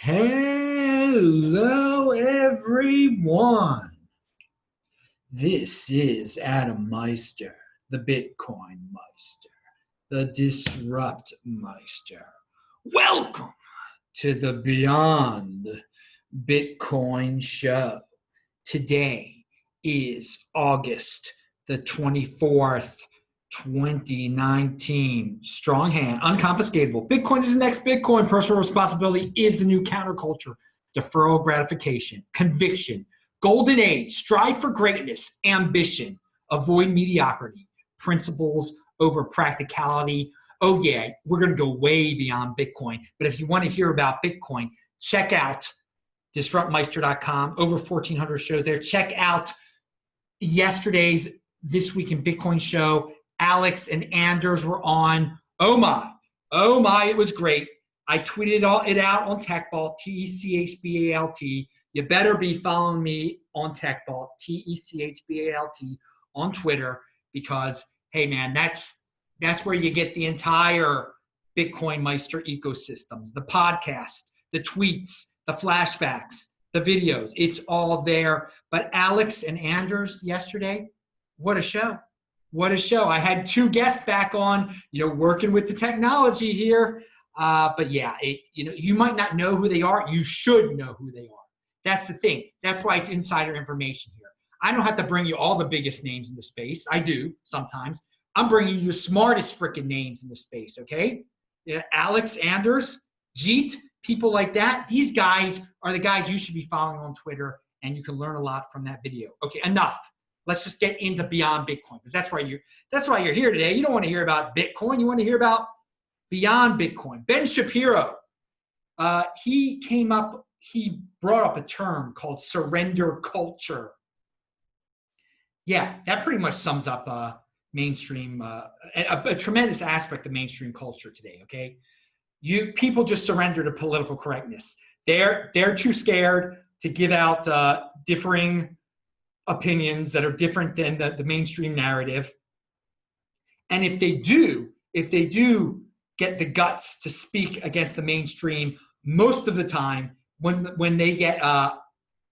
Hello, everyone. This is Adam Meister, the Bitcoin Meister, the Disrupt Meister. Welcome to the Beyond Bitcoin Show. Today is August the 24th, 2019. Strong hand, unconfiscatable. Bitcoin is the next Bitcoin. Personal responsibility is the new counterculture. Deferral gratification, conviction, golden age, strive for greatness, ambition, avoid mediocrity, principles over practicality. Oh yeah, we're going to go way beyond Bitcoin. But if you want to hear about Bitcoin, check out disruptmeister.com. Over 1,400 shows there. Check out yesterday's This Week in Bitcoin show. Alex and Anders were on. Oh my, it was great. I tweeted it out on TechBalt, TECHBALT. You better be following me on TechBalt, TECHBALT on Twitter, because hey man, that's where you get the entire Bitcoin Meister ecosystems, the podcast, the tweets, the flashbacks, the videos. It's all there. But Alex and Anders yesterday, what a show. What a show. I had two guests back on, working with the technology here. But yeah, you might not know who they are. You should know who they are. That's the thing. That's why it's insider information here. I don't have to bring you all the biggest names in the space. I do sometimes. I'm bringing you the smartest freaking names in the space, okay? Yeah, Alex, Anders, Jeet, people like that. These guys are the guys you should be following on Twitter, and you can learn a lot from that video. Okay, enough. Let's just get into Beyond Bitcoin, because that's why you're here today. You don't want to hear about Bitcoin. You want to hear about Beyond Bitcoin. Ben Shapiro, he brought up a term called surrender culture. Yeah, that pretty much sums up mainstream, a tremendous aspect of mainstream culture today, okay? People just surrender to political correctness. They're too scared to give out differing opinions that are different than the mainstream narrative. And if they do get the guts to speak against the mainstream, most of the time when they get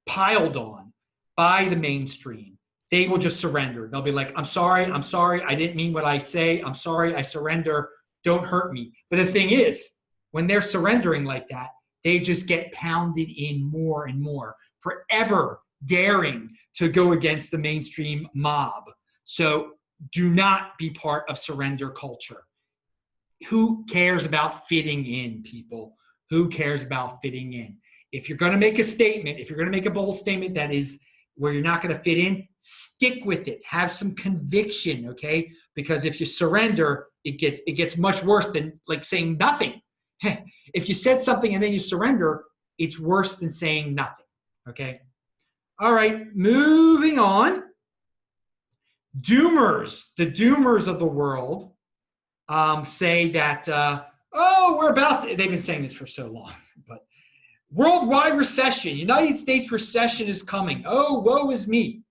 piled on by the mainstream, they will just surrender. They'll be like, I'm sorry, I didn't mean what I say, I'm sorry, I surrender, don't hurt me. But the thing is, when they're surrendering like that, they just get pounded in more and more, forever daring to go against the mainstream mob. So do not be part of surrender culture. Who cares about fitting in, people? Who cares about fitting in? If you're going to make a statement, if you're going to make a bold statement that is where you're not going to fit in, stick with it. Have some conviction, okay? Because if you surrender, it gets much worse than like saying nothing. If you said something and then you surrender, it's worse than saying nothing, okay? All right, moving on. Doomers, the doomers of the world say that, they've been saying this for so long, but worldwide recession, United States recession is coming. Oh, woe is me.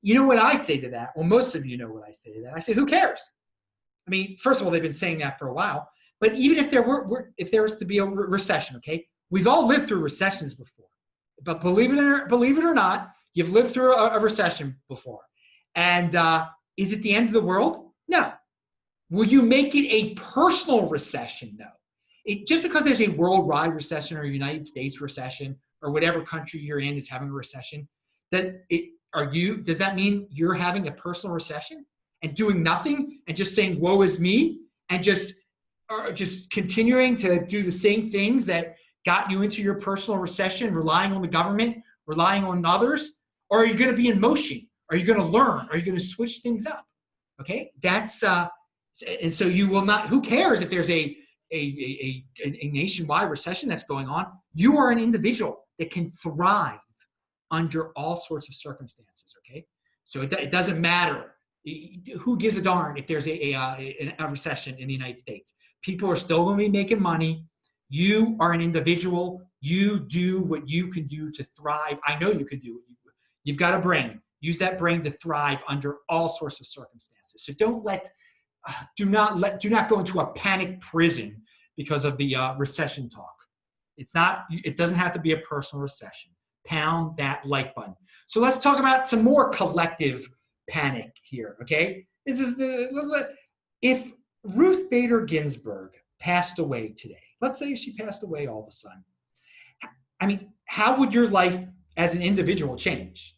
You know what I say to that? Well, most of you know what I say to that. I say, who cares? I mean, first of all, they've been saying that for a while, but even if there was to be a recession, okay, we've all lived through recessions before. But believe it or not, you've lived through a recession before. And is it the end of the world? No. Will you make it a personal recession? No. Just because there's a worldwide recession or a United States recession or whatever country you're in is having a recession, does that mean you're having a personal recession and doing nothing and just saying, woe is me, and just continuing to do the same things that got you into your personal recession, relying on the government, relying on others? Or are you going to be in motion? Are you going to learn? Are you going to switch things up? Okay, that's and so you will not. Who cares if there's a nationwide recession that's going on? You are an individual that can thrive under all sorts of circumstances. Okay, so it doesn't matter. Who gives a darn if there's a recession in the United States? People are still going to be making money. You are an individual. You do what you can do to thrive. I know you can do what you do. You've got a brain. Use that brain to thrive under all sorts of circumstances. So do not go into a panic prison because of the recession talk. It's not, it doesn't have to be a personal recession. Pound that like button. So let's talk about some more collective panic here, okay? This is if Ruth Bader Ginsburg passed away today, let's say she passed away all of a sudden. I mean, how would your life as an individual change?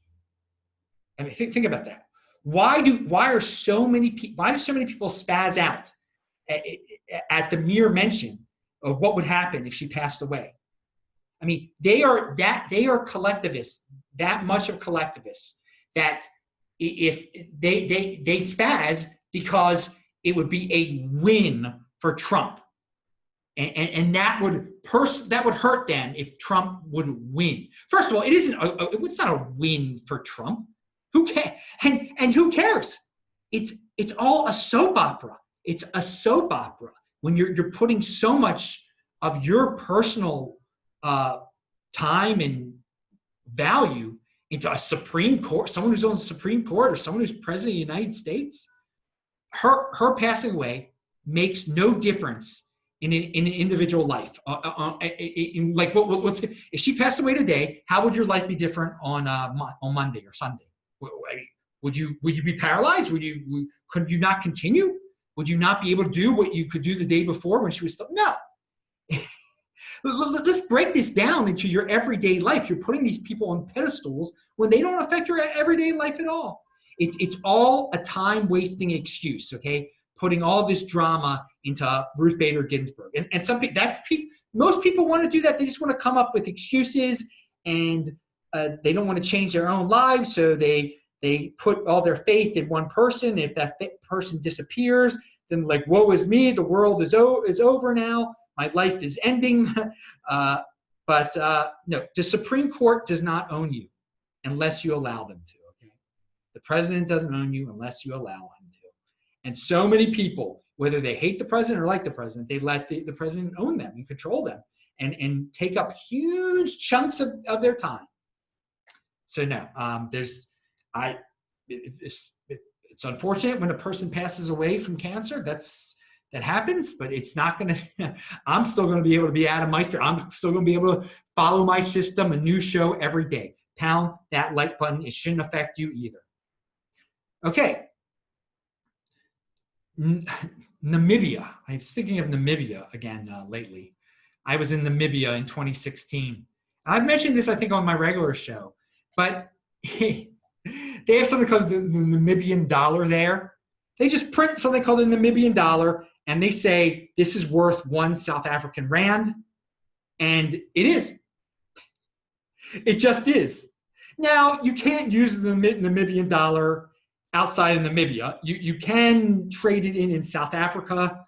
I mean, think about that. Why do so many people spaz out at the mere mention of what would happen if she passed away? I mean, they are collectivists, that much of collectivists, that if they spaz because it would be a win for Trump. And that would hurt them if Trump would win. First of all, it's not a win for Trump. Who cares? And who cares? It's all a soap opera. It's a soap opera when you're putting so much of your personal time and value into a Supreme Court, someone who's on the Supreme Court or someone who's president of the United States. Her passing away makes no difference in an individual life. If she passed away today, how would your life be different on Monday or Sunday? Would you be paralyzed? Could you not continue? Would you not be able to do what you could do the day before when she was still? No. Let's break this down into your everyday life. You're putting these people on pedestals when they don't affect your everyday life at all. It's all a time-wasting excuse, okay? Putting all this drama into Ruth Bader Ginsburg. And some people, most people want to do that. They just want to come up with excuses, and they don't want to change their own lives, so they put all their faith in one person. If that person disappears, then like, woe is me, the world is over now, my life is ending. But no, the Supreme Court does not own you unless you allow them to, okay? The president doesn't own you unless you allow him to. And so many people, whether they hate the president or like the president, they let the president own them and control them and take up huge chunks of their time. So no, it's unfortunate when a person passes away from cancer. That happens, but it's not going to, I'm still going to be able to be Adam Meister. I'm still going to be able to follow my system, a new show every day. Pound that like button. It shouldn't affect you either. Okay. Namibia. I was thinking of Namibia again lately. I was in Namibia in 2016. I've mentioned this, I think, on my regular show, but they have something called the Namibian dollar there. They just print something called the Namibian dollar, and they say this is worth 1 South African rand, and it is. It just is. Now, you can't use the Namibian dollar outside of Namibia. You can trade it in South Africa,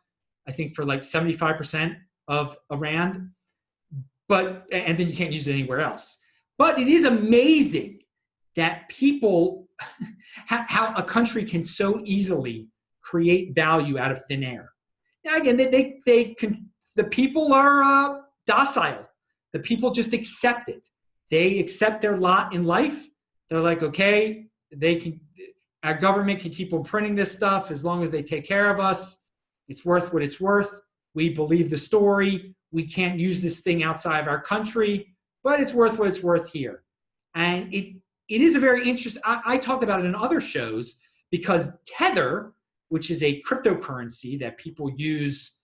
I think for like 75% of a rand, and then you can't use it anywhere else. But it is amazing that people, how a country can so easily create value out of thin air. Now again, the people are docile. The people just accept it. They accept their lot in life. They're like, okay, our government can keep on printing this stuff as long as they take care of us. It's worth what it's worth. We believe the story. We can't use this thing outside of our country, but it's worth what it's worth here. And it is a very interesting, I talked about it in other shows, because Tether, which is a cryptocurrency that people use,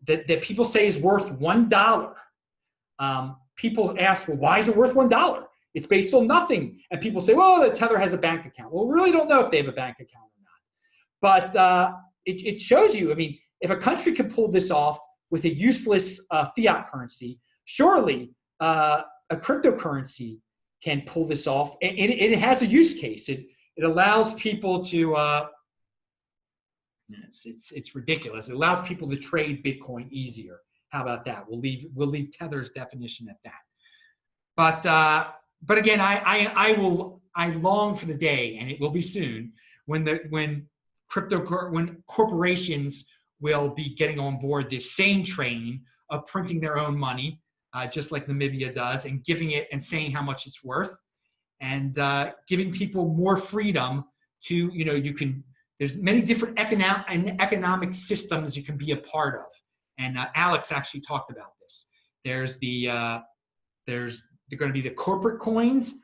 that people say is worth $1. People ask, well, why is it worth $1? It's based on nothing. And people say, well, the Tether has a bank account. Well, we really don't know if they have a bank account or not. But it shows you, I mean, if a country can pull this off with a useless fiat currency, surely a cryptocurrency can pull this off. And it has a use case. It allows people to, it's ridiculous. It allows people to trade Bitcoin easier. How about that? We'll leave Tether's definition at that. But again, I long for the day, and it will be soon, when corporations will be getting on board this same train of printing their own money, just like Namibia does, and giving it and saying how much it's worth, and giving people more freedom to, there's many different economic systems you can be a part of. And Alex actually talked about this. There's going to be the corporate coins,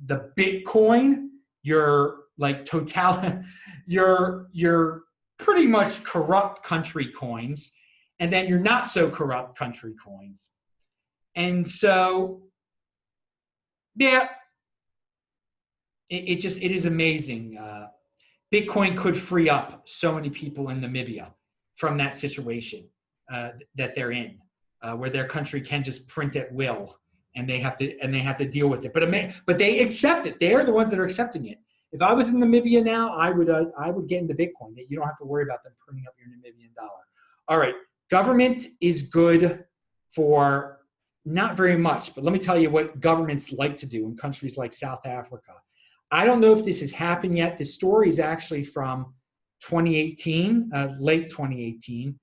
the Bitcoin, your like total, your pretty much corrupt country coins, and then your not so corrupt country coins. And so, yeah, it is amazing. Bitcoin could free up so many people in Namibia from that situation that they're in, where their country can just print at will, and they have to deal with it. But they accept it. They're the ones that are accepting it. If I was in Namibia now, I would get into Bitcoin. That you don't have to worry about them printing up your Namibian dollar. All right, government is good for not very much, but let me tell you what governments like to do in countries like South Africa. I don't know if this has happened yet. This story is actually from 2018, late 2018.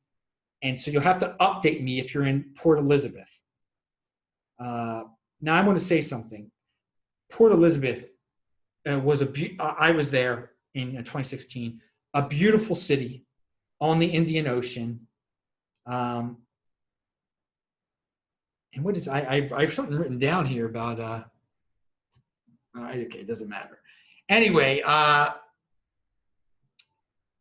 And so you'll have to update me if you're in Port Elizabeth. Now I want to say something. Port Elizabeth I was there in 2016, a beautiful city on the Indian Ocean. And what is, I have something written down here about, okay, it doesn't matter. Anyway,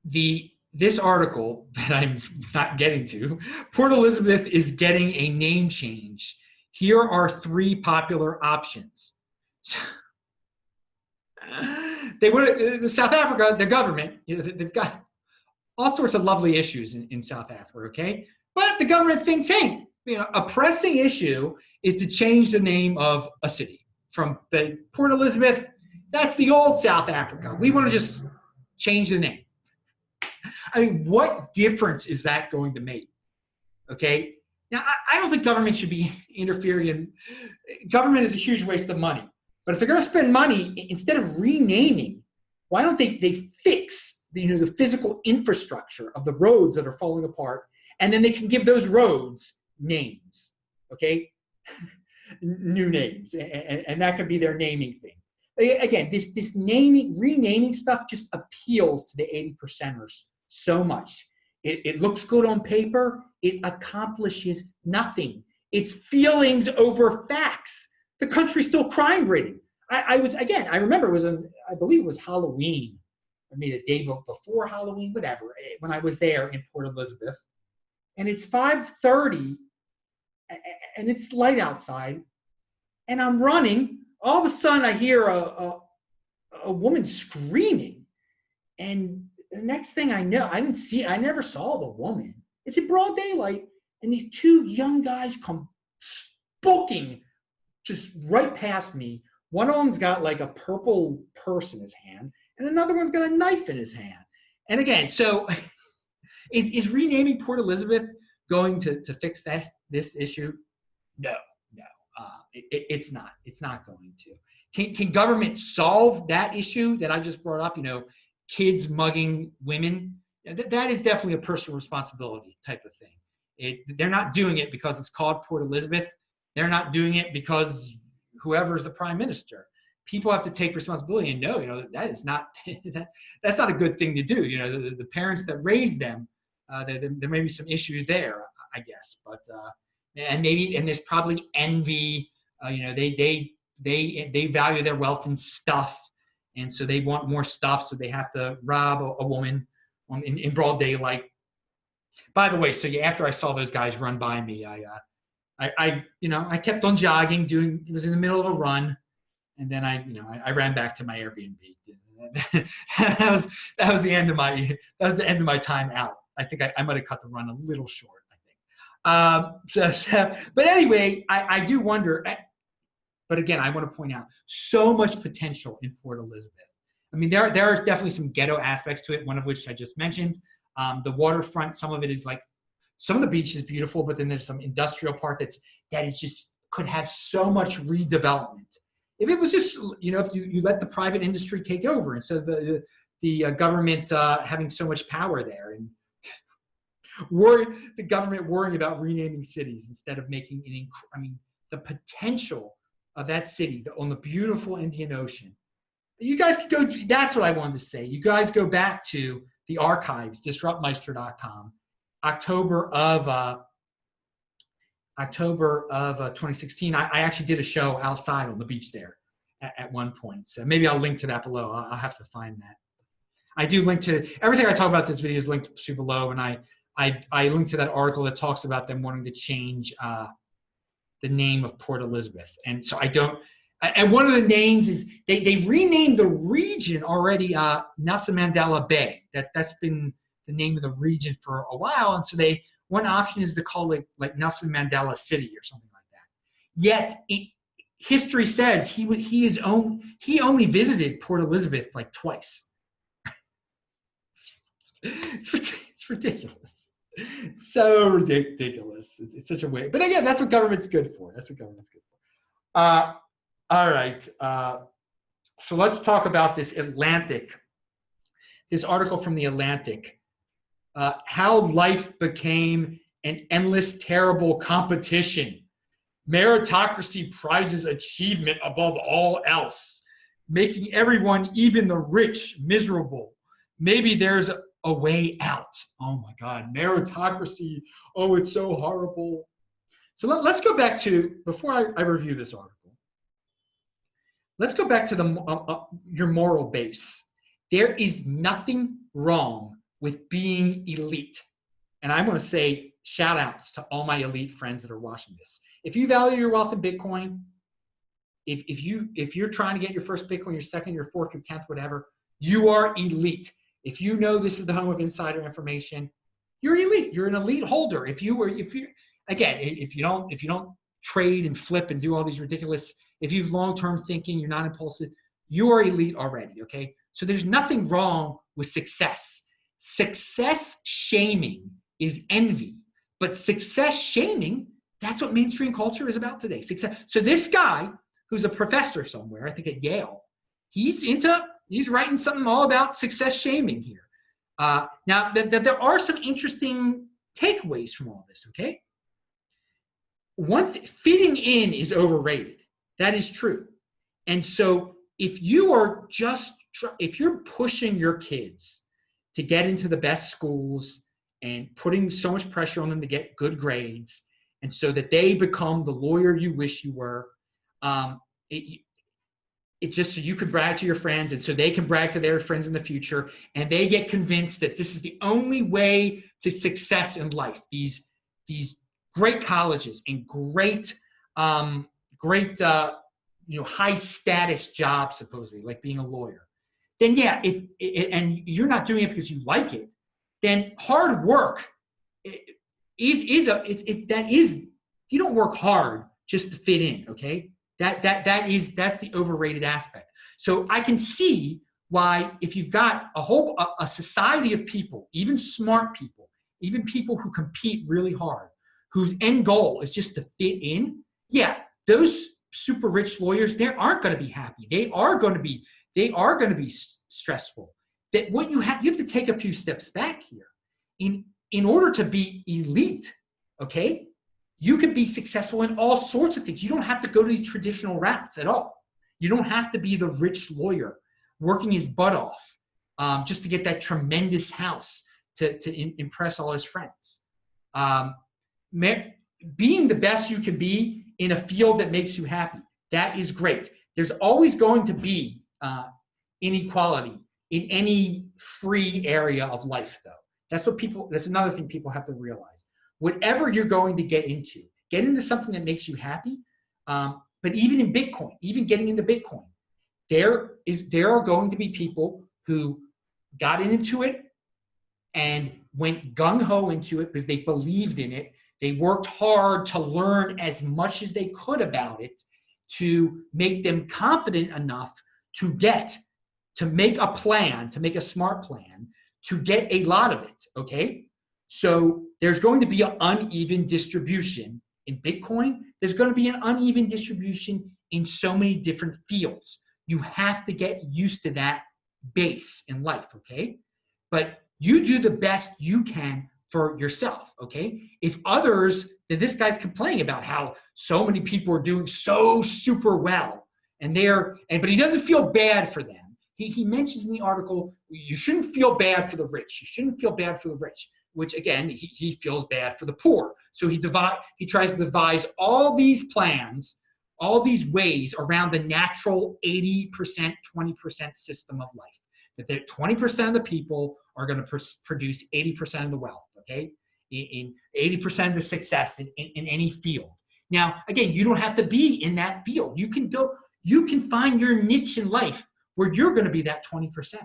this article that I'm not getting to, Port Elizabeth is getting a name change. Here are 3 popular options. South Africa, the government, they've got all sorts of lovely issues in South Africa, okay? But the government thinks, hey, a pressing issue is to change the name of a city from the Port Elizabeth. That's the old South Africa. We want to just change the name. I mean, what difference is that going to make? Okay. Now, I don't think government should be interfering in. Government is a huge waste of money. But if they're going to spend money, instead of renaming, why don't they fix the physical infrastructure of the roads that are falling apart, and then they can give those roads names, okay? New names, and that could be their naming thing. Again, this renaming stuff just appeals to the 80%ers so much. It looks good on paper. It accomplishes nothing. It's feelings over facts. The country's still crime-ridden. I remember I believe it was Halloween, or maybe the day before Halloween, whatever, when I was there in Port Elizabeth. And it's 5:30, and it's light outside, and I'm running. All of a sudden, I hear a woman screaming, and the next thing I know, I never saw the woman. It's in broad daylight, and these 2 young guys come booking just right past me. One of them's got like a purple purse in his hand, and another one's got a knife in his hand. And again, so is renaming Port Elizabeth going to fix this issue? No. It's not. It's not going to. Can government solve that issue that I just brought up? Kids mugging women. That is definitely a personal responsibility type of thing. They're not doing it because it's called Port Elizabeth. They're not doing it because whoever is the prime minister. People have to take responsibility and know, that is not that's not a good thing to do. The parents that raised them, there may be some issues there, I guess. But and there's probably envy. They value their wealth in stuff, and so they want more stuff. So they have to rob a woman in broad daylight. By the way, so after I saw those guys run by me, I kept on jogging. It was in the middle of a run, and then I ran back to my Airbnb. that was the end of my time out. I think I might have cut the run a little short. I think. But anyway, I do wonder. But again, I want to point out so much potential in Port Elizabeth. I mean, there are definitely some ghetto aspects to it. One of which I just mentioned. The waterfront. Some of it is like. Some of the beach is beautiful, but then there's some industrial part that is just could have so much redevelopment. If it was just, if you let the private industry take over instead of the government having so much power there, and the government worrying about renaming cities instead of making the potential of that city on the beautiful Indian Ocean. You guys could go. That's what I wanted to say. You guys go back to the archives, disruptmeister.com. October of October of 2016. I actually did a show outside on the beach there at one point. So maybe I'll link to that below. I'll have to find that. I do link to everything I talk about. This video is linked to below, and I link to that article that talks about them wanting to change the name of Port Elizabeth. And so I don't. And one of the names is they renamed the region already Nelson Mandela Bay. That's been the name of the region for a while, and so one option is to call it like Nelson Mandela City or something like that. Yet history says he only visited Port Elizabeth like twice. It's ridiculous. It's so ridiculous. It's such a way. But again, that's what government's good for. That's what government's good for. All right. So let's talk about this article from the Atlantic. How life became an endless, terrible competition. Meritocracy prizes achievement above all else, making everyone, even the rich, miserable. Maybe there's a way out. Oh my God, meritocracy. Oh, it's so horrible. So let's go back to, before I review this article, let's go back to your moral base. There is nothing wrong with being elite. And I'm going to say shout outs to all my elite friends that are watching this. If you value your wealth in Bitcoin, if you're trying to get your first Bitcoin, your second, your fourth, your 10th, whatever, you are elite. If you know this is the home of insider information, you're elite. You're an elite holder. If you don't trade and flip and do all these ridiculous, if you've long-term thinking, you're not impulsive, you are elite already. Okay. So there's nothing wrong with success. Success shaming is envy, but success shaming, that's what mainstream culture is about today. Success. So this guy who's a professor somewhere, I think at Yale, he's writing something all about success shaming here. Now, there are some interesting takeaways from all this, okay? Fitting in is overrated. That is true. And so if you're pushing your kids to get into the best schools and putting so much pressure on them to get good grades, and so that they become the lawyer you wish you were, it's just so you can brag to your friends, and so they can brag to their friends in the future, and they get convinced that this is the only way to success in life. These great colleges and great high status jobs, supposedly, like being a lawyer. Then yeah, and you're not doing it because you like it, then hard work you don't work hard just to fit in, okay? That's the overrated aspect. So I can see why, if you've got a society of people, even smart people, even people who compete really hard, whose end goal is just to fit in, yeah, those super rich lawyers, they aren't going to be happy. They are going to be stressful. That what you have to take a few steps back here. In order to be elite, okay, you can be successful in all sorts of things. You don't have to go to these traditional routes at all. You don't have to be the rich lawyer working his butt off just to get that tremendous house to impress all his friends. Being the best you can be in a field that makes you happy, that is great. There's always going to be inequality in any free area of life, though. That's another thing people have to realize. Whatever you're going to get into something that makes you happy. But even in Bitcoin, even getting into Bitcoin, there are going to be people who got into it and went gung-ho into it because they believed in it. They worked hard to learn as much as they could about it to make them confident enough to make a smart plan, to get a lot of it, okay? So there's going to be an uneven distribution in Bitcoin. There's going to be an uneven distribution in so many different fields. You have to get used to that base in life, okay? But you do the best you can for yourself, okay? If others, then this guy's complaining about how so many people are doing so super well, but he doesn't feel bad for them. He mentions in the article, you shouldn't feel bad for the rich. You shouldn't feel bad for the rich. which again, he feels bad for the poor. So he tries to devise all these plans, all these ways around the natural 80%, 20% system of life. That 20% of the people are going to produce 80% of the wealth, okay? In 80% of the success in any field. Now, again, you don't have to be in that field. You can find your niche in life where you're going to be that 20%er,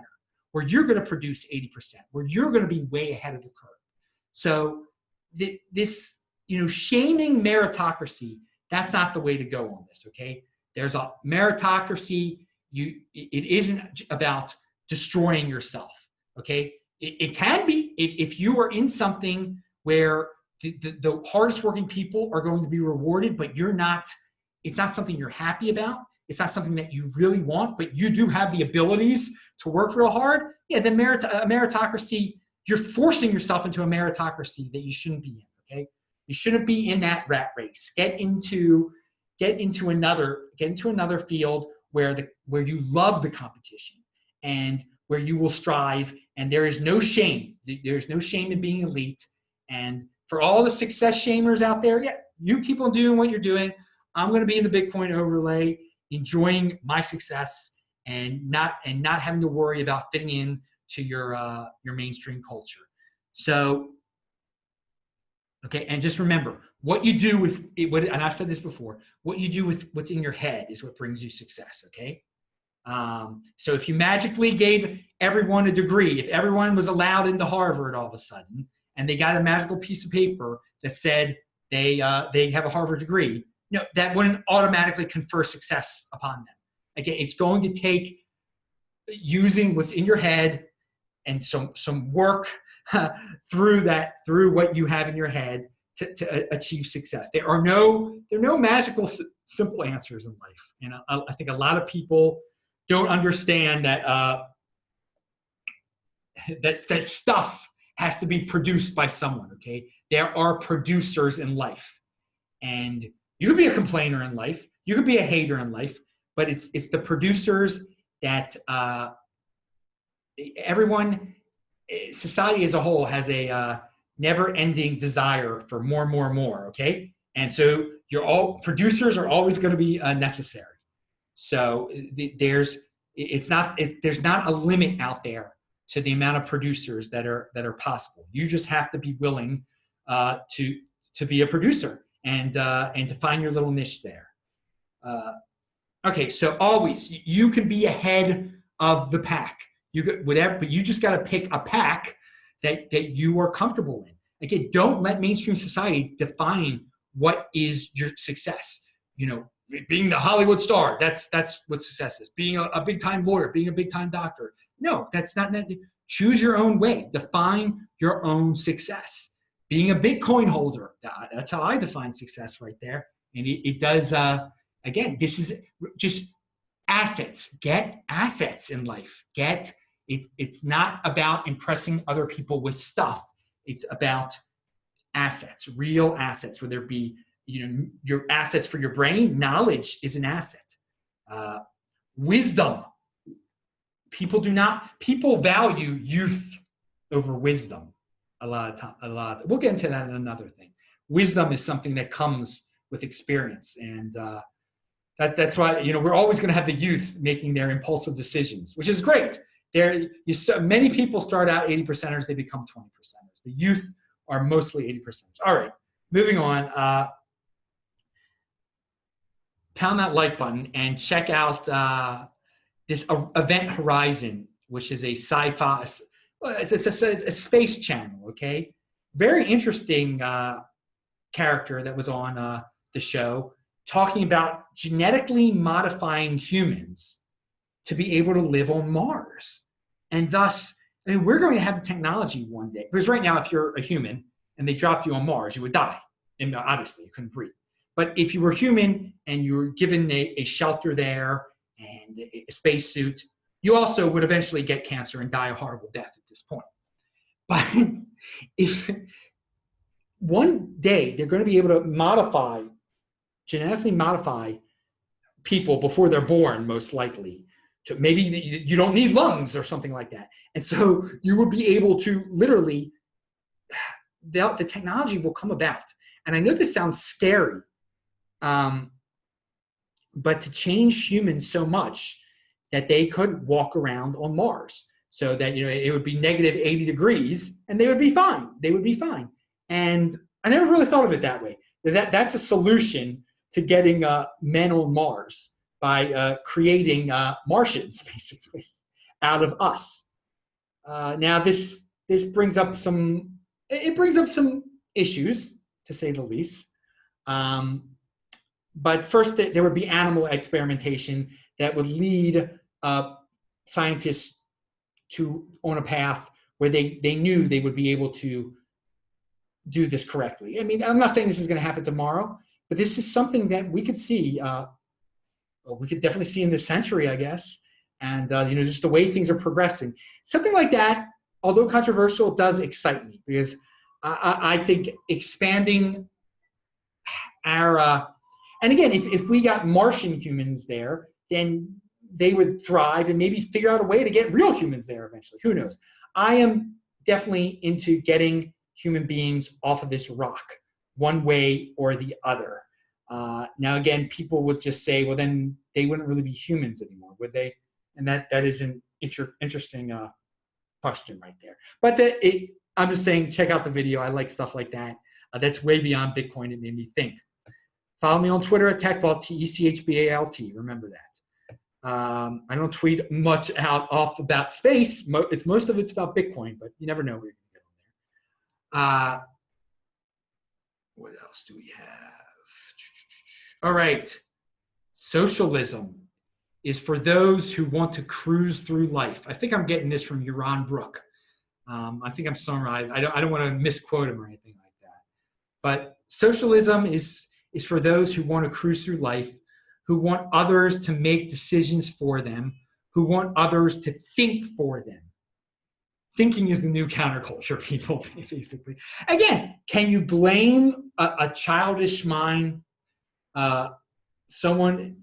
where you're going to produce 80%, where you're going to be way ahead of the curve. So this, shaming meritocracy, that's not the way to go on this, okay? There's a meritocracy. It isn't about destroying yourself, okay? It can be if you are in something where the hardest working people are going to be rewarded, but it's not something you're happy about. It's not something that you really want, but you do have the abilities to work real hard. Yeah, then meritocracy, you're forcing yourself into a meritocracy that you shouldn't be in, okay? You shouldn't be in that rat race. Get into another field where you love the competition and where you will strive, and there is no shame. There's no shame in being elite. And for all the success shamers out there, yeah, you keep on doing what you're doing. I'm going to be in the Bitcoin overlay, enjoying my success and not having to worry about fitting in to your mainstream culture. So, okay, and just remember, what you do with it, and I've said this before, what you do with what's in your head is what brings you success, okay? So if you magically gave everyone a degree, if everyone was allowed into Harvard all of a sudden, and they got a magical piece of paper that said they have a Harvard degree, no, that wouldn't automatically confer success upon them. Again, it's going to take using what's in your head and some work through what you have in your head to achieve success. There are no magical simple answers in life, and I think a lot of people don't understand that that stuff has to be produced by someone. Okay, there are producers in life, and you could be a complainer in life, you could be a hater in life, but it's the producers that everyone, society as a whole has a never-ending desire for more. Okay, and so producers are always going to be necessary. So there's not a limit out there to the amount of producers that are possible. You just have to be willing to be a producer and to find your little niche there. Okay, so always you can be ahead of the pack. You could whatever, but you just got to pick a pack that you are comfortable in. Again, don't let mainstream society define what is your success. Being the Hollywood star, that's what success is. Being a big time lawyer, being a big time doctor. No, that's not that. Choose your own way. Define your own success. Being a Bitcoin holder, that's how I define success right there. And it does, again, this is just assets. Get assets in life. It's not about impressing other people with stuff. It's about assets, real assets, whether it be your assets for your brain. Knowledge is an asset. Wisdom. People value youth over wisdom a lot of time. We'll get into that in another thing. Wisdom is something that comes with experience, and that's why we're always going to have the youth making their impulsive decisions, which is great. Many people start out 80%ers, they become 20%ers. The youth are mostly 80%ers. All right, moving on. Pound that like button and check out this Event Horizon, which is a sci-fi, it's a space channel, okay? Very interesting character that was on the show, talking about genetically modifying humans to be able to live on Mars. And thus, we're going to have the technology one day. Because right now, if you're a human and they dropped you on Mars, you would die. And obviously, you couldn't breathe. But if you were human and you were given a shelter there and a spacesuit, you also would eventually get cancer and die a horrible death at this point. But if one day they're going to be able to genetically modify people before they're born, most likely, to maybe you don't need lungs or something like that. And so you would be able to literally the technology will come about. And I know this sounds scary, but to change humans so much that they could walk around on Mars, so that, you know, it would be negative 80 degrees and they would be fine. They would be fine. And I never really thought of it that way. That's a solution to getting men on Mars, by creating Martians, basically, out of us. Now this brings up some issues, to say the least. But first, there would be animal experimentation that would lead scientists on a path where they knew they would be able to do this correctly. I mean, I'm not saying this is going to happen tomorrow, but this is something that we could see. We could definitely see in this century, I guess. And you know, just the way things are progressing. Something like that, although controversial, does excite me, because I think expanding our and again, if we got Martian humans there, then they would thrive and maybe figure out a way to get real humans there eventually. Who knows? I am definitely into getting human beings off of this rock, one way or the other. Now, again, people would just say, well, then they wouldn't really be humans anymore, would they? And that is an interesting question right there. But I'm just saying, check out the video. I like stuff like that. That's way beyond Bitcoin. It made me think. Follow me on Twitter at TechBalt, TECHBALT. Remember that. I don't tweet much off about space. Most of it's about Bitcoin, but you never know where you're going to get on there. What else do we have? All right. Socialism is for those who want to cruise through life. I think I'm getting this from Yaron Brook. I think I'm summarizing. I don't want to misquote him or anything like that. But socialism is for those who want to cruise through life, who want others to make decisions for them, who want others to think for them. Thinking is the new counterculture, people, basically. Again, can you blame a childish mind, someone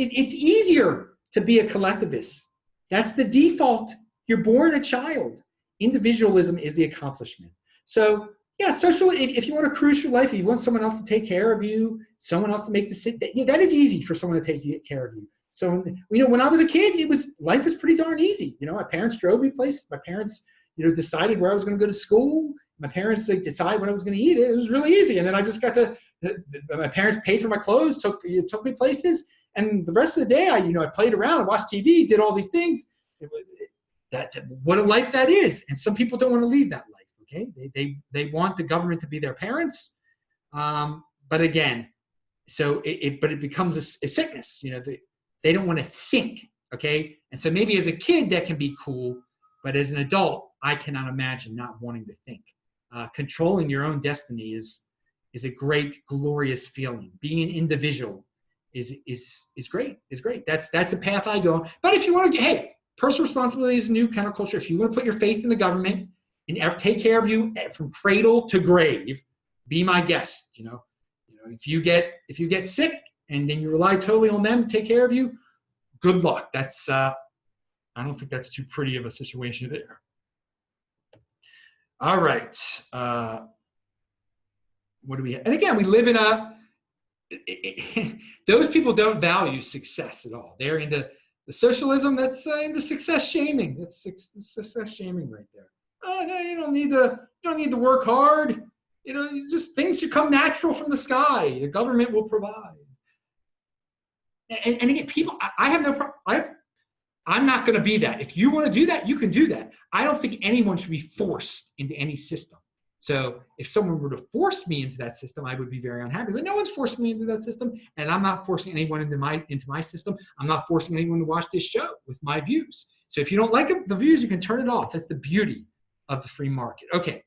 it's easier to be a collectivist. That's the default. You're born a child. Individualism is the accomplishment. So, yeah, if you want to cruise through life, if you want someone else to take care of you, someone else to make that is easy for someone to take care of you. So, you know, when I was a kid, life was pretty darn easy. You know, my parents drove me places. My parents, you know, decided where I was going to go to school. My parents decided what I was going to eat. It was really easy. And then I just got to. My parents paid for my clothes, took me places, and the rest of the day, I played around, watched TV, did all these things. What a life that is. And some people don't want to leave that life. Okay, they want the government to be their parents, but again, so it becomes a sickness. You know, they don't want to think. Okay, and so maybe as a kid that can be cool, but as an adult, I cannot imagine not wanting to think. Controlling your own destiny is a great, glorious feeling. Being an individual is great. Is great. That's the path I go on. But if you want to, hey, personal responsibility is a new counterculture. If you want to put your faith in the government and take care of you from cradle to grave, be my guest. You know, if you get sick and then you rely totally on them to take care of you, good luck. That's I don't think that's too pretty of a situation there. All right. What do we have? And again, we live in those people don't value success at all. They're into the socialism that's into success shaming. That's success shaming right there. Oh no, you don't need to work hard. You know, just things should come natural from the sky. The government will provide. And again, people, I have no problem. I'm not going to be that. If you want to do that, you can do that. I don't think anyone should be forced into any system. So if someone were to force me into that system, I would be very unhappy. But no one's forcing me into that system, and I'm not forcing anyone into my system. I'm not forcing anyone to watch this show with my views. So if you don't like the views, you can turn it off. That's the beauty of the free market. Okay.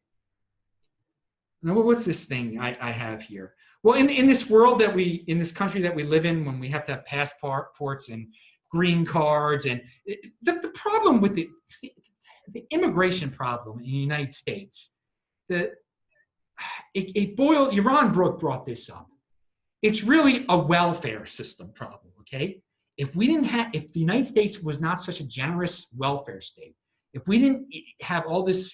Now, what's this thing I have here? Well, in this world in this country that we live in, when we have to have passports and green cards, and the problem with the immigration problem in the United States, Yaron Brook brought this up. It's really a welfare system problem, okay? If the United States was not such a generous welfare state, if we didn't have all this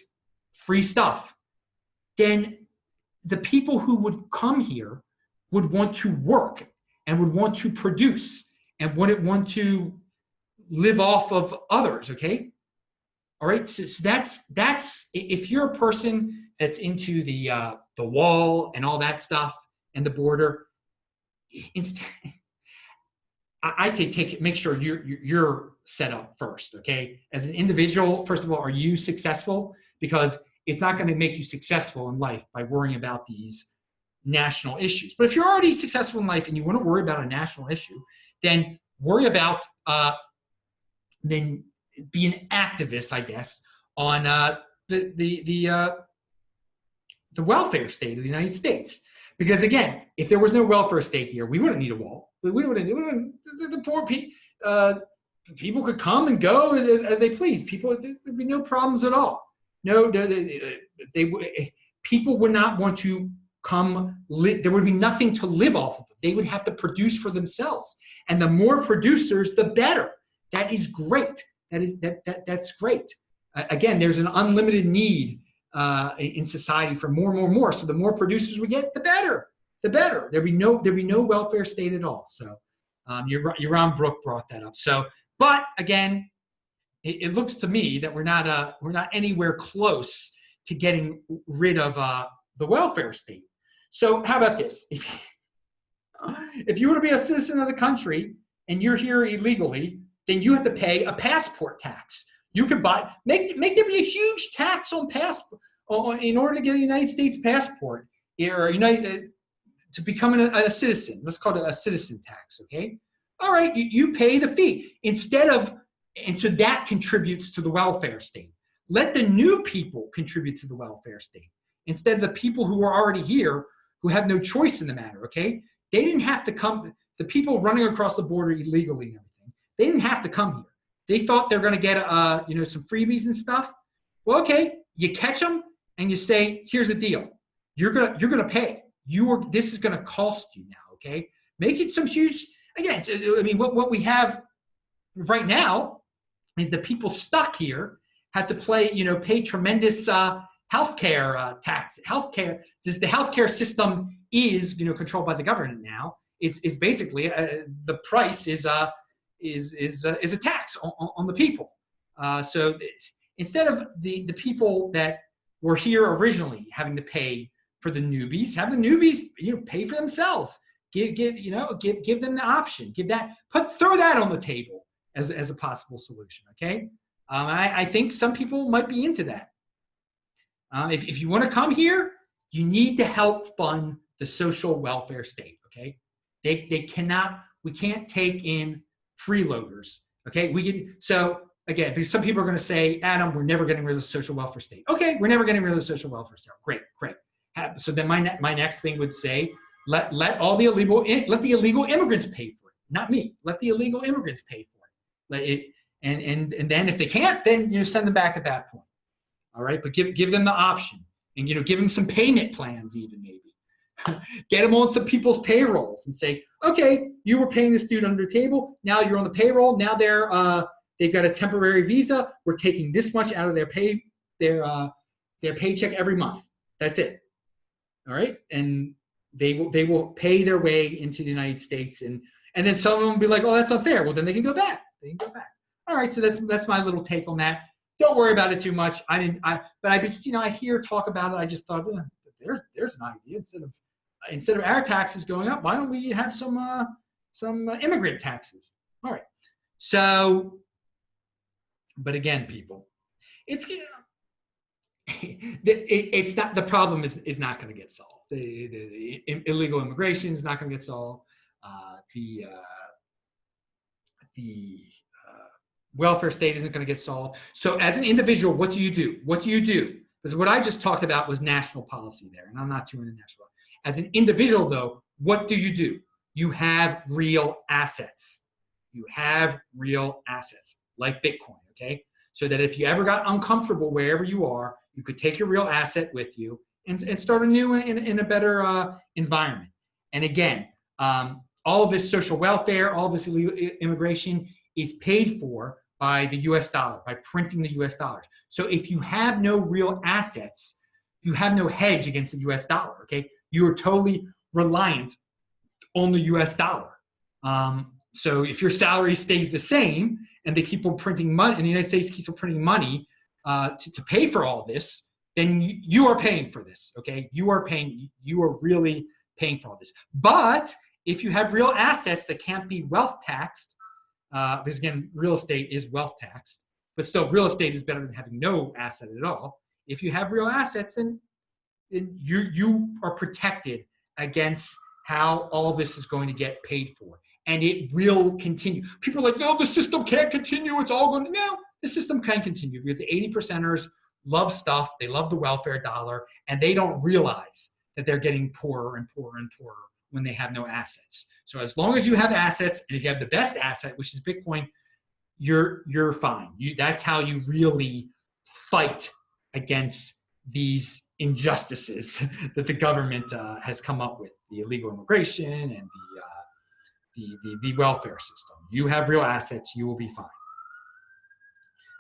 free stuff, then the people who would come here would want to work and would want to produce and wouldn't want to live off of others, okay? All right, so that's if you're a person that's into the wall and all that stuff and the border, instead, I say make sure you're set up first, okay? As an individual, first of all, are you successful? Because it's not going to make you successful in life by worrying about these national issues. But if you're already successful in life and you want to worry about a national issue, then worry about then be an activist, I guess, on the welfare state of the United States. Because again, if there was no welfare state here, we wouldn't need a wall. We wouldn't. The poor people could come and go as they please. There'd be no problems at all. No, people would not want to come. There would be nothing to live off of. They would have to produce for themselves, and the more producers, the better. That is great. That's great. Again, there's an unlimited need in society for more. So the more producers we get, the better. There'd be no welfare state at all. So Yaron Brook brought that up. So, but again, it looks to me that we're not anywhere close to getting rid of the welfare state. So how about this? If you want to be a citizen of the country and you're here illegally, then you have to pay a passport tax. You could make there be a huge tax on passport in order to get a United States passport or to become a citizen. Let's call it a citizen tax, okay? All right, you pay the fee and so that contributes to the welfare state. Let the new people contribute to the welfare state instead of the people who are already here who have no choice in the matter, okay? They didn't have to come, the people running across the border illegally and everything, they didn't have to come here. They thought they're gonna get some freebies and stuff. Well, okay, you catch them and you say, here's the deal. You're gonna pay. This is gonna cost you now, okay? Make it some huge, again, I mean, what we have right now is the people stuck here had to pay tremendous healthcare tax. Healthcare, since the healthcare system is controlled by the government now, it's basically the price is a tax on the people. So instead of the people that were here originally having to pay for the newbies, have the newbies pay for themselves. Give them the option. Throw that on the table as a possible solution. Okay, I think some people might be into that. If you want to come here, you need to help fund the social welfare state. Okay, we can't take in freeloaders. Okay, so again, because some people are going to say, Adam, we're never getting rid of the social welfare state. Okay, we're never getting rid of the social welfare state. Great. So then my next thing would say, let the illegal immigrants pay for it, not me. Let the illegal immigrants pay for it. And then if they can't, then send them back at that point. All right, but give them the option, and give them some payment plans, even maybe. Get them on some people's payrolls and say, okay, you were paying this dude under the table. Now you're on the payroll. Now they've got a temporary visa. We're taking this much out of their paycheck every month. That's it. All right, and they will pay their way into the United States, and then some of them will be like, oh, that's unfair. Well, then they can go back. All right, so that's my little take on that. Don't worry about it too much. I hear talk about it. I just thought, there's an idea. Instead of our taxes going up, why don't we have some immigrant taxes? All right. So, but again, people, it's not, the problem is not going to get solved. The illegal immigration is not going to get solved. The welfare state isn't going to get solved. So as an individual, what do you do? Because what I just talked about was national policy there, and I'm not doing international. As an individual, though, what do? You have real assets. Like Bitcoin, okay? So that if you ever got uncomfortable wherever you are, you could take your real asset with you and start anew in a better environment. And again, all of this social welfare, all of this illegal immigration is paid for by the US dollar, by printing the US dollars. So if you have no real assets, you have no hedge against the US dollar, okay? You are totally reliant on the US dollar. So if your salary stays the same and they keep on printing money, and the United States keeps on printing money to pay for all this, then you are paying for this, okay? You are really paying for all this. But if you have real assets that can't be wealth taxed, because again, real estate is wealth taxed, but still real estate is better than having no asset at all. If you have real assets, then you are protected against how all this is going to get paid for. And it will continue. People are like, no, the system can't continue. It's all going to, no, the system can continue because the 80%ers love stuff. They love the welfare dollar, and they don't realize that they're getting poorer and poorer and poorer when they have no assets. So as long as you have assets, and if you have the best asset, which is Bitcoin, you're fine. That's how you really fight against these injustices that the government has come up with, the illegal immigration and the welfare system. You have real assets, you will be fine.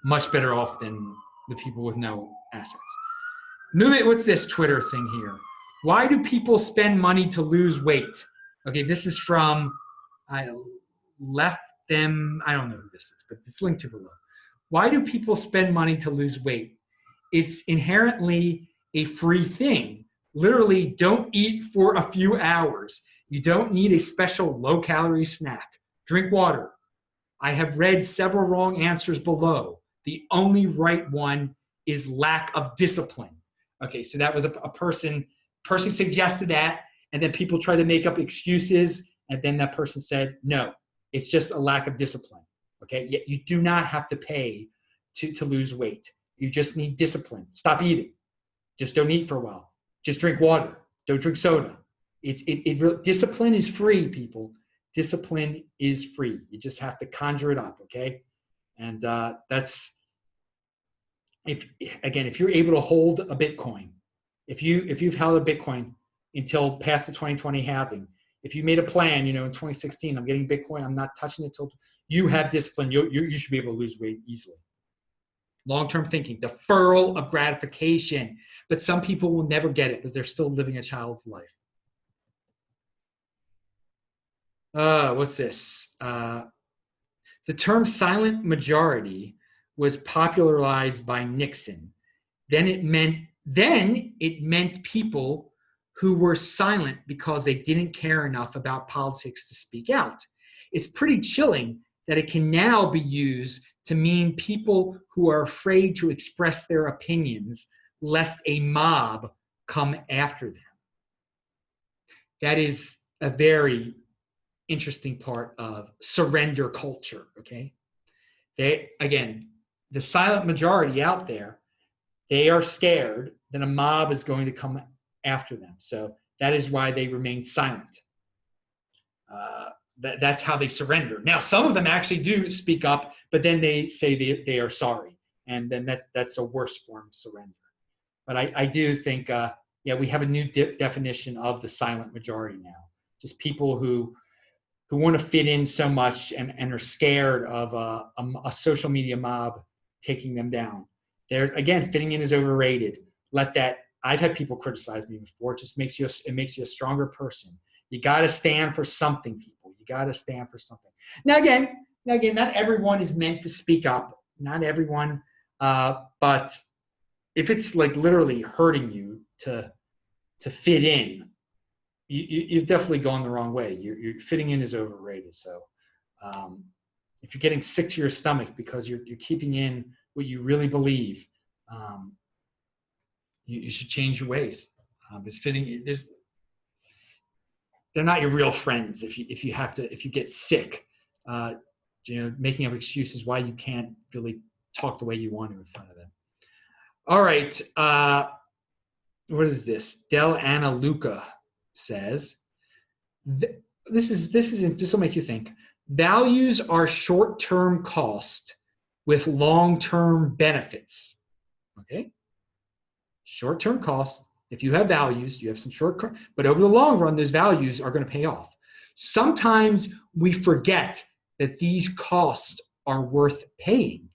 Much better off than the people with no assets. What's this Twitter thing here? Why do people spend money to lose weight? Okay, this is from, I left them, I don't know who this is, but it's linked to below. Why do people spend money to lose weight? It's inherently a free thing. Literally, don't eat for a few hours. You don't need a special low-calorie snack. Drink water. I have read several wrong answers below. The only right one is lack of discipline. Okay, so that was a person suggested that, and then people try to make up excuses, and then that person said, no, it's just a lack of discipline. Okay, you do not have to pay to lose weight. You just need discipline. Stop eating. Just don't eat for a while. Just drink water. Don't drink soda. Discipline is free, people. Discipline is free. You just have to conjure it up, okay? And that's, if you're able to hold a Bitcoin, if you've held a Bitcoin until past the 2020 halving, if you made a plan, in 2016, I'm getting Bitcoin, I'm not touching it till you have discipline, you should be able to lose weight easily. Long-term thinking, deferral of gratification. But some people will never get it because they're still living a child's life. What's this? The term silent majority was popularized by Nixon. Then it meant people who were silent because they didn't care enough about politics to speak out. It's pretty chilling that it can now be used to mean people who are afraid to express their opinions lest a mob come after them. That is a very interesting part of surrender culture, okay? The silent majority out there, they are scared that a mob is going to come after them. So that is why they remain silent. That's how they surrender. Now, some of them actually do speak up, but then they say they are sorry. And then that's a worse form of surrender. But I do think, we have a new definition of the silent majority now. Just people who want to fit in so much and are scared of a social media mob taking them down. Again, fitting in is overrated. I've had people criticize me before. It just makes you a stronger person. You got to stand for something, people. You got to stand for something. Now again, not everyone is meant to speak up. Not everyone, but if it's like literally hurting you to fit in, you've definitely gone the wrong way. You're fitting in is overrated. So if you're getting sick to your stomach because you're keeping in what you really believe, you should change your ways. They're not your real friends if you get sick, making up excuses why you can't really talk the way you want to in front of them. All right, what is this? Del Anna Luca says, this will make you think. Values are short-term cost with long-term benefits. Okay, short-term cost. If you have values, you have some short-term, but over the long run, those values are going to pay off. Sometimes we forget that these costs are worth paying.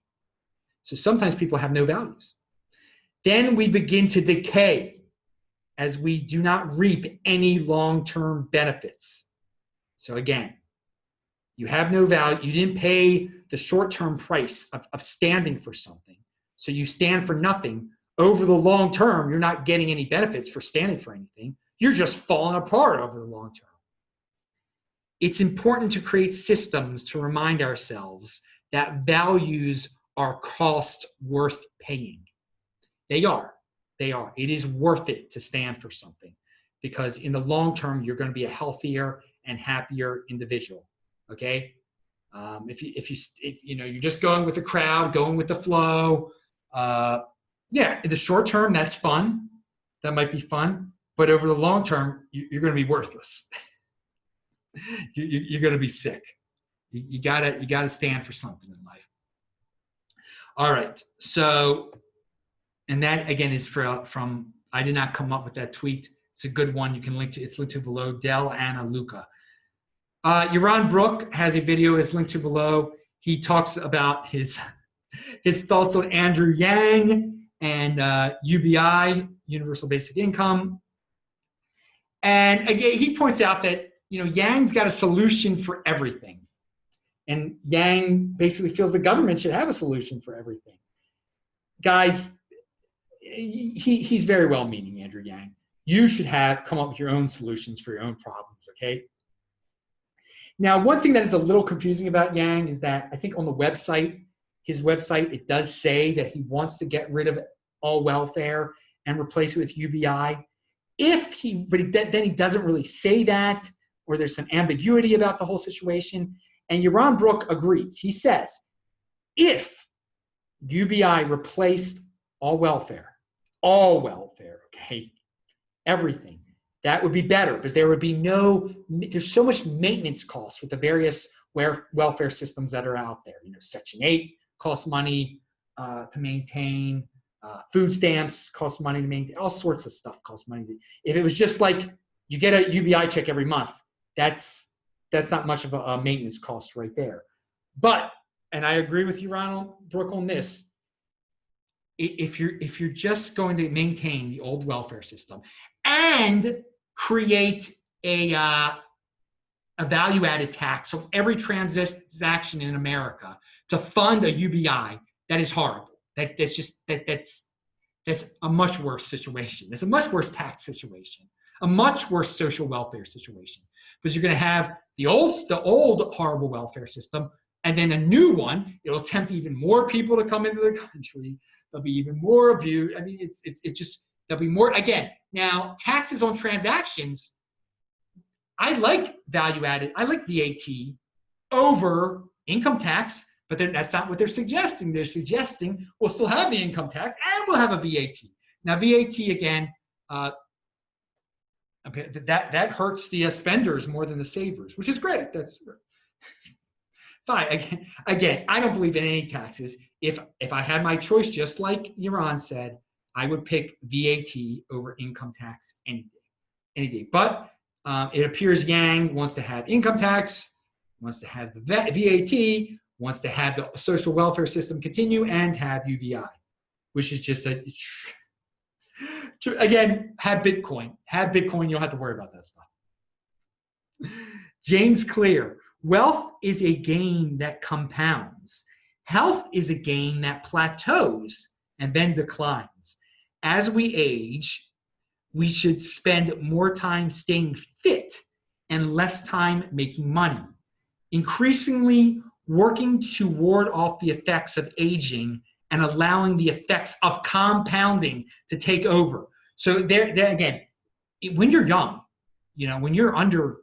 So sometimes people have no values. Then we begin to decay as we do not reap any long-term benefits. So again, you have no value. You didn't pay the short-term price of standing for something. So you stand for nothing. Over the long term, you're not getting any benefits for standing for anything. You're just falling apart over the long term. It's important to create systems to remind ourselves that values are cost worth paying. They are. They are. It is worth it to stand for something because in the long term, you're going to be a healthier and happier individual. Okay. If you're just going with the crowd, going with the flow, yeah, in the short term, that's fun. That might be fun, but over the long term, you're going to be worthless. You're going to be sick. You gotta stand for something in life. All right. So, and that again is from I did not come up with that tweet. It's a good one. You can link to. It's linked to below. Del Anna Luca. Yaron Brook has a video. It's linked to below. He talks about his thoughts on Andrew Yang and UBI, Universal Basic Income. And again, he points out that Yang's got a solution for everything. And Yang basically feels the government should have a solution for everything. Guys, he's very well-meaning, Andrew Yang. You should come up with your own solutions for your own problems, okay? Now, one thing that is a little confusing about Yang is that I think on the website, his website, it does say that he wants to get rid of all welfare and replace it with UBI. Then he doesn't really say that, or there's some ambiguity about the whole situation. And Yaron Brook agrees. He says, if UBI replaced all welfare, okay, everything, that would be better because there would be there's so much maintenance costs with the various welfare systems that are out there. Section 8 costs money to maintain. Food stamps cost money to maintain. All sorts of stuff costs money. If it was just like you get a UBI check every month, that's not much of a maintenance cost right there. But, and I agree with you, Ronald Brook, on this. If you're just going to maintain the old welfare system and create a value-added tax on every transaction in America to fund a UBI, that is horrible. That's a much worse situation. It's a much worse tax situation, a much worse social welfare situation, because you're going to have the old horrible welfare system, and then a new one. It'll tempt even more people to come into the country. There'll be even more abuse. I mean, there'll be more. Again, now taxes on transactions. I like value added. I like VAT over income tax. But that's not what they're suggesting. They're suggesting we'll still have the income tax and we'll have a VAT. Now, VAT, again, that hurts the spenders more than the savers, which is great. That's fine. Again, I don't believe in any taxes. If I had my choice, just like Yaron said, I would pick VAT over income tax any day. But it appears Yang wants to have income tax, wants to have the VAT, wants to have the social welfare system continue and have UBI, which is just again, have Bitcoin. Have Bitcoin, you don't have to worry about that stuff. James Clear, wealth is a gain that compounds. Health is a gain that plateaus and then declines. As we age, we should spend more time staying fit and less time making money. Increasingly, working to ward off the effects of aging and allowing the effects of compounding to take over. So there again, when you're young, when you're under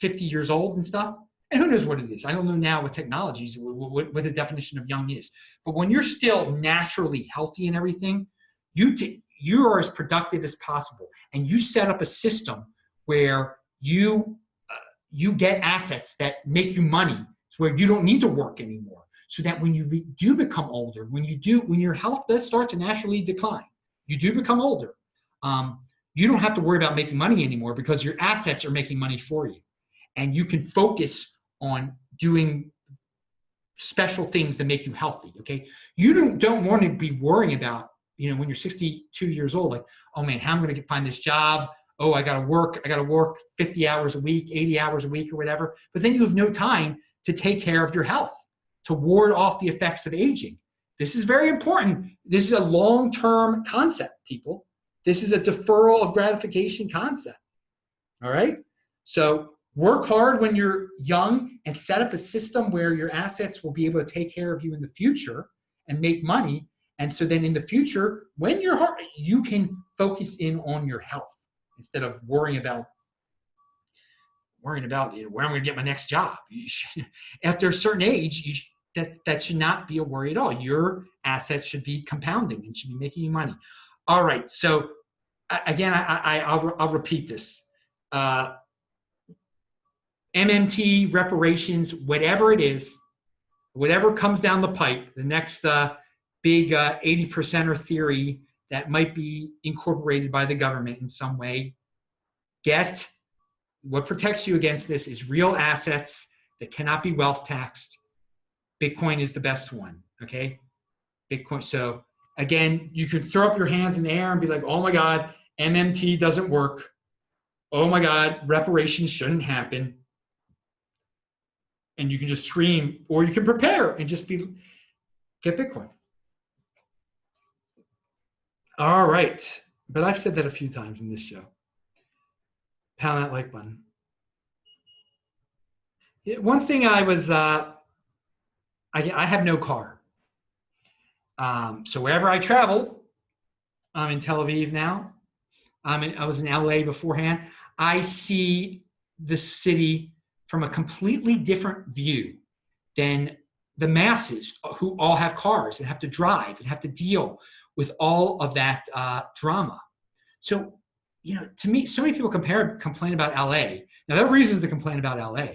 50 years old and stuff, and who knows what it is? I don't know now with technologies what the definition of young is. But when you're still naturally healthy and everything, you are as productive as possible, and you set up a system where you get assets that make you money, where you don't need to work anymore, so that when you do become older, when your health does start to naturally decline, you do become older, you don't have to worry about making money anymore because your assets are making money for you. And you can focus on doing special things that make you healthy, okay? You don't want to be worrying about, when you're 62 years old, like, oh man, how am I going to find this job? Oh, I got to work 50 hours a week, 80 hours a week or whatever. But then you have no time to take care of your health, to ward off the effects of aging. This is very important. This is a long-term concept, people. This is a deferral of gratification concept, all right? So work hard when you're young and set up a system where your assets will be able to take care of you in the future and make money. And so then in the future, when you're hard, you can focus in on your health instead of worrying about where I'm going to get my next job. After a certain age, that should not be a worry at all. Your assets should be compounding and should be making you money. All right. So again, I'll repeat this. MMT, reparations, whatever it is, whatever comes down the pipe, the next big 80%er theory that might be incorporated by the government in some way, what protects you against this is real assets that cannot be wealth taxed. Bitcoin is the best one, okay? Bitcoin. So again, you could throw up your hands in the air and be like, oh my God, MMT doesn't work. Oh my God, reparations shouldn't happen. And you can just scream, or you can prepare and just get Bitcoin. All right. But I've said that a few times in this show. Pound that like button. One thing I have no car. So wherever I travel, I'm in Tel Aviv now. I was in LA beforehand. I see the city from a completely different view than the masses who all have cars and have to drive and have to deal with all of that drama. So, to me, so many people complain about LA. Now, there are reasons to complain about LA,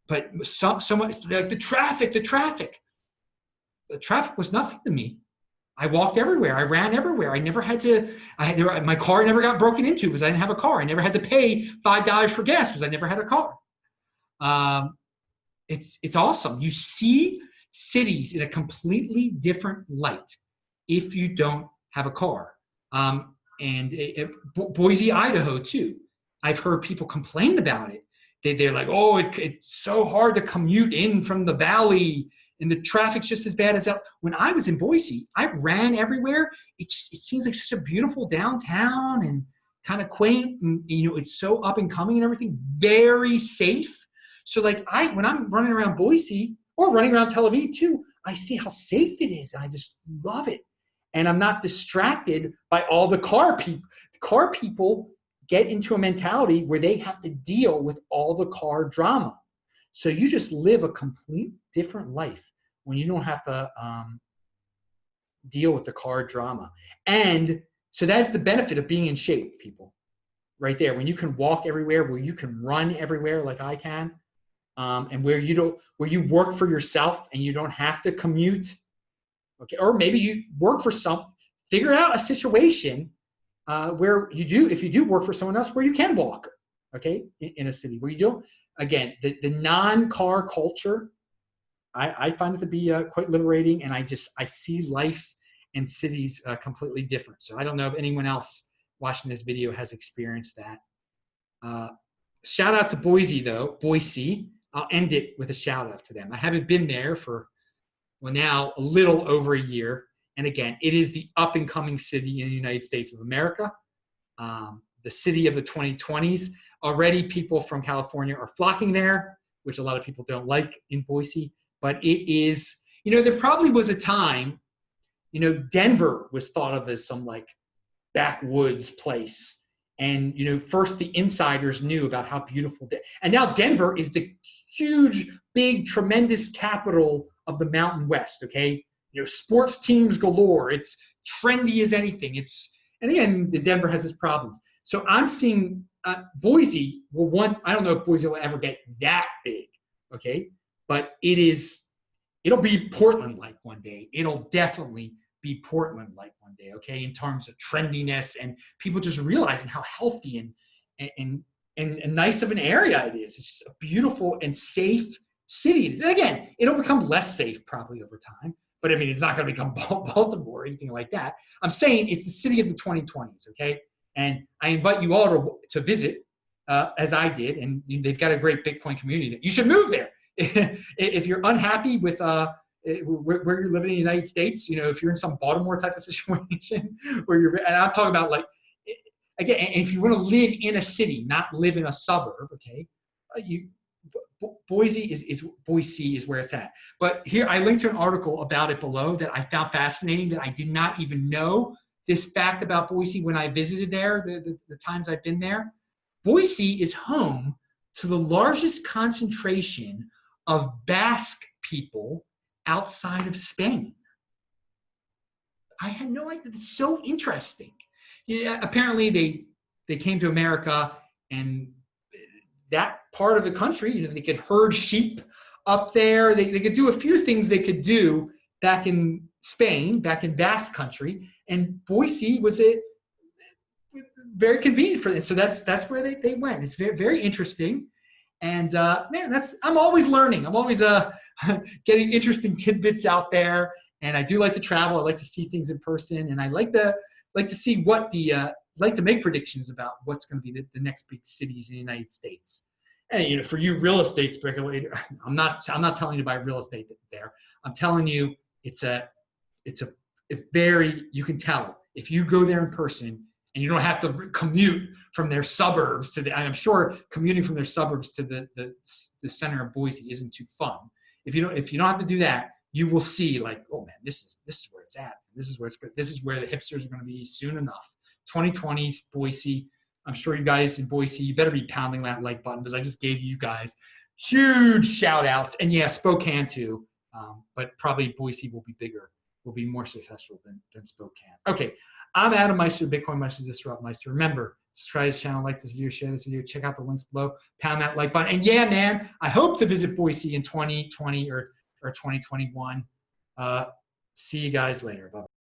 but so much like the traffic. The traffic was nothing to me. I walked everywhere. I ran everywhere. I never had to. My car never got broken into because I didn't have a car. I never had to pay $5 for gas because I never had a car. It's awesome. You see cities in a completely different light if you don't have a car. Boise, Idaho, too. I've heard people complain about it. They're like, oh, it's so hard to commute in from the valley, and the traffic's just as bad as that. When I was in Boise, I ran everywhere. It seems like such a beautiful downtown and kind of quaint, and it's so up and coming and everything. Very safe. So like when I'm running around Boise or running around Tel Aviv too, I see how safe it is, and I just love it. And I'm not distracted by all the car people. The car people get into a mentality where they have to deal with all the car drama. So you just live a complete different life when you don't have to deal with the car drama. And so that's the benefit of being in shape, people. Right there, when you can walk everywhere, where you can run everywhere like I can, and where you work for yourself and you don't have to commute. Okay, or maybe you work for figure out a situation where if you do work for someone else, where you can walk, okay, in a city where you don't. Again, the non-car culture, I find it to be quite liberating, and I see life and cities completely different. So I don't know if anyone else watching this video has experienced that. Shout out to Boise, though. Boise. I'll end it with a shout out to them. I haven't been there for, now a little over a year. And again, it is the up and coming city in the United States of America, the city of the 2020s. Already people from California are flocking there, which a lot of people don't like in Boise. But it is, there probably was a time, Denver was thought of as some like backwoods place. And, first the insiders knew about how beautiful, and now Denver is the huge, big, tremendous capital of the Mountain West, okay? Sports teams galore. It's trendy as anything. And again, Denver has its problems. So I'm seeing Boise I don't know if Boise will ever get that big, okay? But it'll be Portland-like one day. It'll definitely be Portland-like one day, okay, in terms of trendiness and people just realizing how healthy and nice of an area it is. It's a beautiful and safe city it is. And again, it'll become less safe probably over time. But I mean, it's not going to become Baltimore or anything like that. I'm saying it's the city of the 2020s, okay? And I invite you all to visit, as I did, and they've got a great Bitcoin community. You should move there. If you're unhappy with where you're living in the United States, if you're in some Baltimore type of situation where and I'm talking about like, again, if you want to live in a city, not live in a suburb, okay, Boise is where it's at. But here, I linked to an article about it below that I found fascinating, that I did not even know this fact about Boise when I visited there, the times I've been there. Boise is home to the largest concentration of Basque people outside of Spain. I had no idea. It's so interesting. Yeah, apparently they came to America, and that part of the country, they could herd sheep up there. They could do a few things they could do back in Spain, back in Basque country, and Boise was very convenient for them. So that's where they went. It's very, very interesting. And man, I'm always learning. I'm always getting interesting tidbits out there. And I do like to travel. I like to see things in person, and I like to see what like to make predictions about what's going to be the next big cities in the United States. And for you real estate speculator, I'm not telling you to buy real estate there. I'm telling you it's very, you can tell if you go there in person, and you don't have to commute from their suburbs I'm sure commuting from their suburbs to the center of Boise isn't too fun. If you don't have to do that, you will see like, oh man, this is where it's at. This is where the hipsters are going to be soon enough. 2020s Boise. I'm sure you guys in Boise, you better be pounding that like button, because I just gave you guys huge shout outs. And yeah, Spokane too. But probably Boise will be bigger, will be more successful than Spokane. Okay, I'm Adam Meister, Bitcoin Meister, Disrupt Meister. Remember, subscribe to this channel, like this video, share this video, check out the links below, pound that like button. And yeah, man, I hope to visit Boise in 2020 or 2021. See you guys later. Bye-bye.